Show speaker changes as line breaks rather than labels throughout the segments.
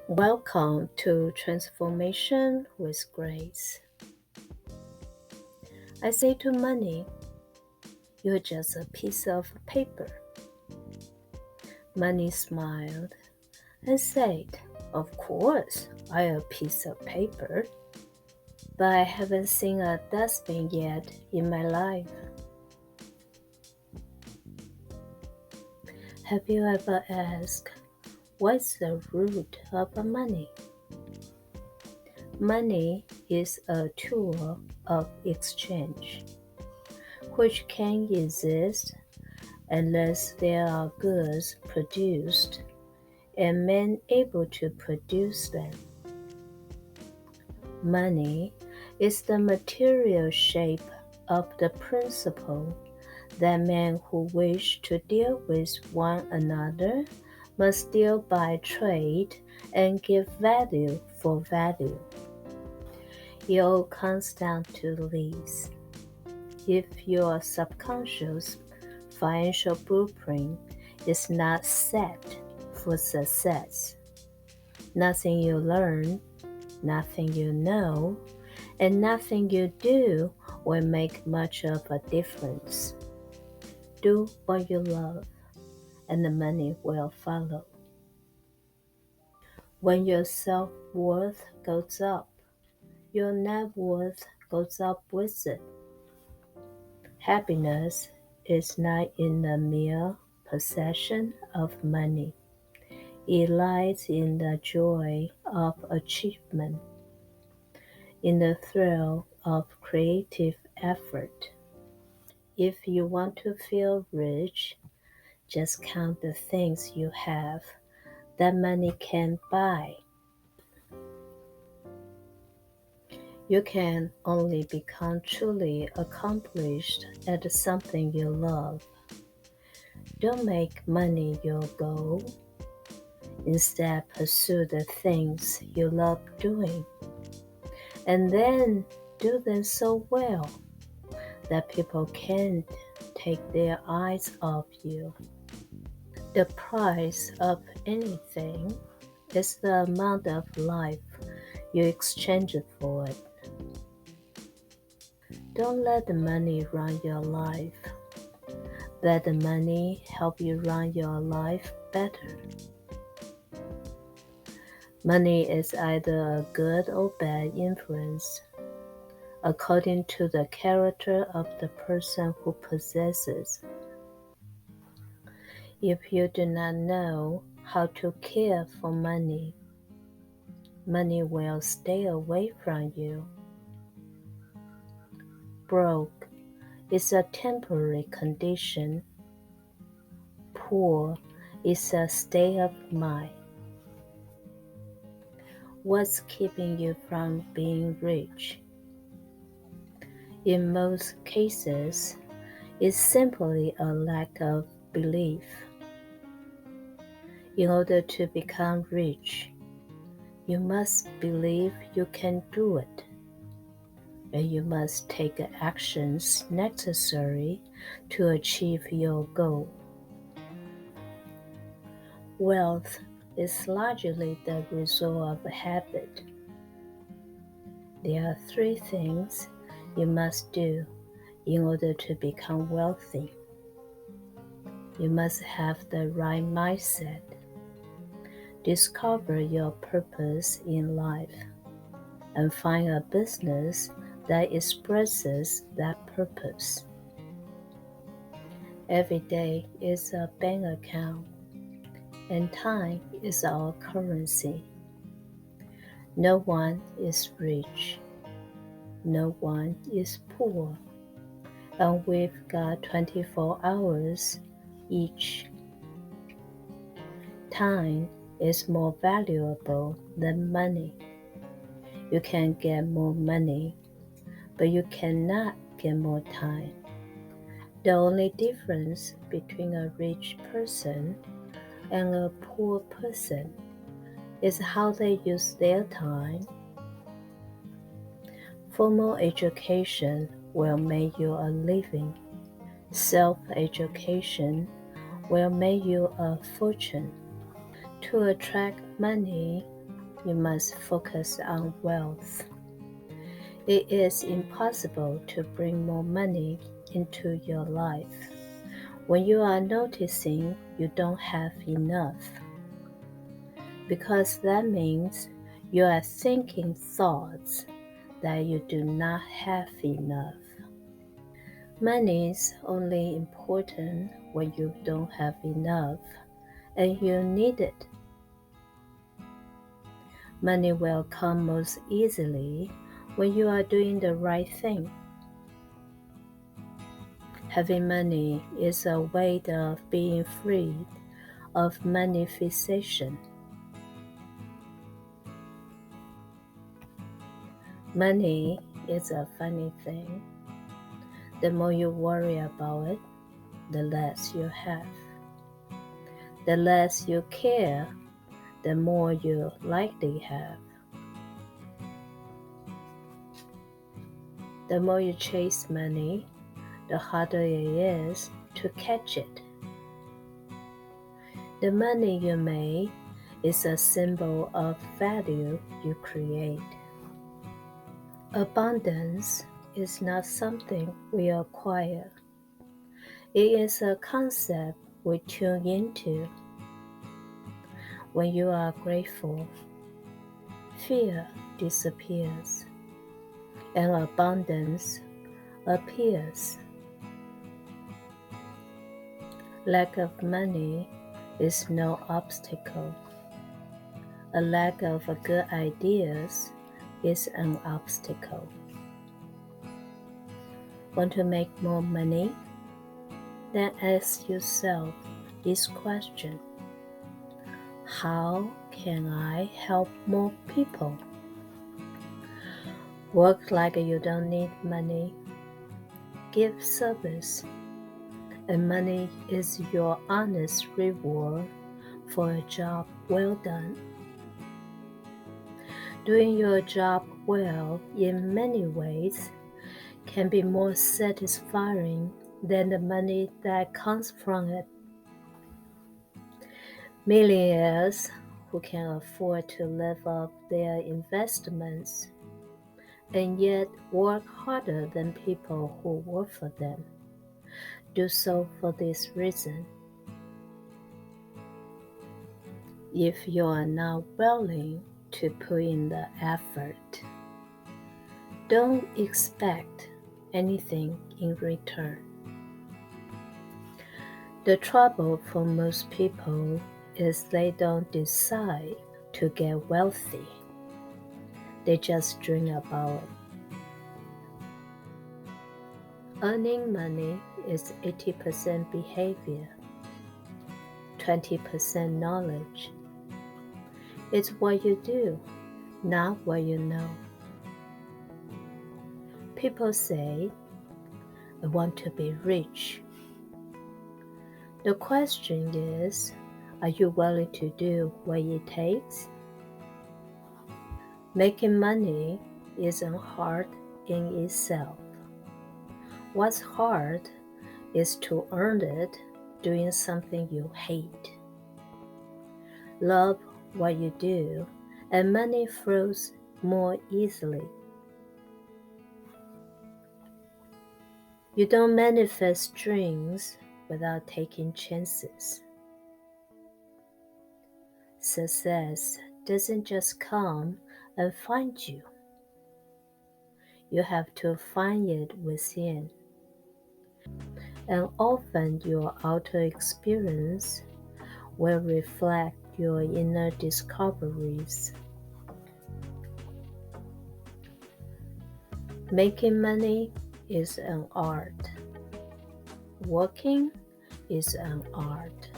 Welcome to Transformation with Grace. I say to money, you're just a piece of paper. Money smiled and said, Of course, I'm a piece of paper, but I haven't seen a dustbin yet in my life. Have you ever asked, what's the root of money? Money is a tool of exchange, which can exist unless there are goods produced and men able to produce them. Money is the material shape of the principle that men who wish to deal with one another must deal by trade and give value for value. It all comes down to these. If your subconscious financial blueprint is not set for success, nothing you learn, nothing you know, and nothing you do will make much of a difference. Do what you love, and the money will follow. When your self-worth goes up, your net worth goes up with it. Happiness is not in the mere possession of money. It lies in the joy of achievement, in the thrill of creative effort. If you want to feel rich, just count the things you have that money can buy. You can only become truly accomplished at something you love. Don't make money your goal. Instead, pursue the things you love doing, and then do them so well that people can't take their eyes off you. The price of anything is the amount of life you exchange for it. Don't let the money run your life. Let the money help you run your life better. Money is either a good or bad influence, according to the character of the person who possesses. If you do not know how to care for money, money will stay away from you. Broke is a temporary condition. Poor is a state of mind. What's keeping you from being rich? In most cases, it's simply a lack of belief. In order to become rich, you must believe you can do it, and you must take actions necessary to achieve your goal. Wealth is largely the result of habit. There are three things you must do in order to become wealthy. You must have the right mindset. Discover your purpose in life and find a business that expresses that purpose. Every day is a bank account, and time is our currency. No one is rich. No one is poor. And we've got 24 hours each. Time is more valuable than money. You can get more money, but you cannot get more time. The only difference between a rich person and a poor person is how they use their time. Formal education will make you a living. Self-education will make you a fortune. To attract money, you must focus on wealth. It is impossible to bring more money into your life when you are noticing you don't have enough, because that means you are thinking thoughts that you do not have enough. Money is only important when you don't have enough and you need it. Money will come most easily when you are doing the right thing. Having money is a way of being freed of money fixation. Money is a funny thing. The more you worry about it, the less you have. The less you care, the more you likely have. The more you chase money, the harder it is to catch it. The money you make is a symbol of value you create. Abundance is not something we acquire. It is a concept we tune into. When you are grateful, fear disappears and abundance appears. Lack of money is no obstacle. A lack of good ideas is an obstacle. Want to make more money? Then ask yourself this question: how can I help more people? Work like you don't need money. Give service, and money is your honest reward for a job well done. Doing your job well in many ways can be more satisfying than the money that comes from it. Millionaires who can afford to live up their investments and yet work harder than people who work for them do so for this reason. If you are not willing to put in the effort, don't expect anything in return. The trouble for most people is they don't decide to get wealthy. They just dream about it. Earning money is 80% behavior, 20% knowledge. It's what you do, not what you know. People say, I want to be rich. The question is, are you willing to do what it takes? Making money isn't hard in itself. What's hard is to earn it doing something you hate. Love what you do, and money flows more easily. You don't manifest dreams without taking chances. Success doesn't just come and find you. You have to find it within. And often your outer experience will reflect your inner discoveries. Making money is an art. Working is an art.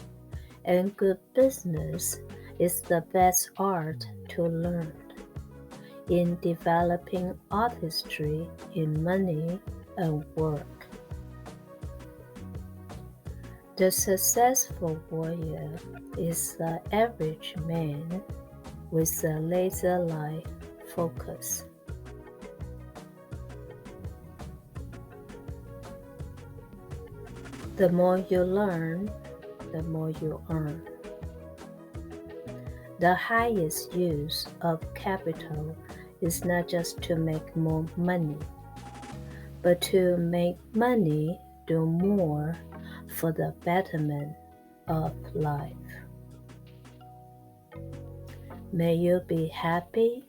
And good business is the best art to learn in developing artistry in money and work. The successful warrior is the average man with a laser-like focus. The more you learn, the more you earn. The highest use of capital is not just to make more money, but to make money do more for the betterment of life. May you be happy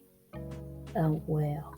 and well.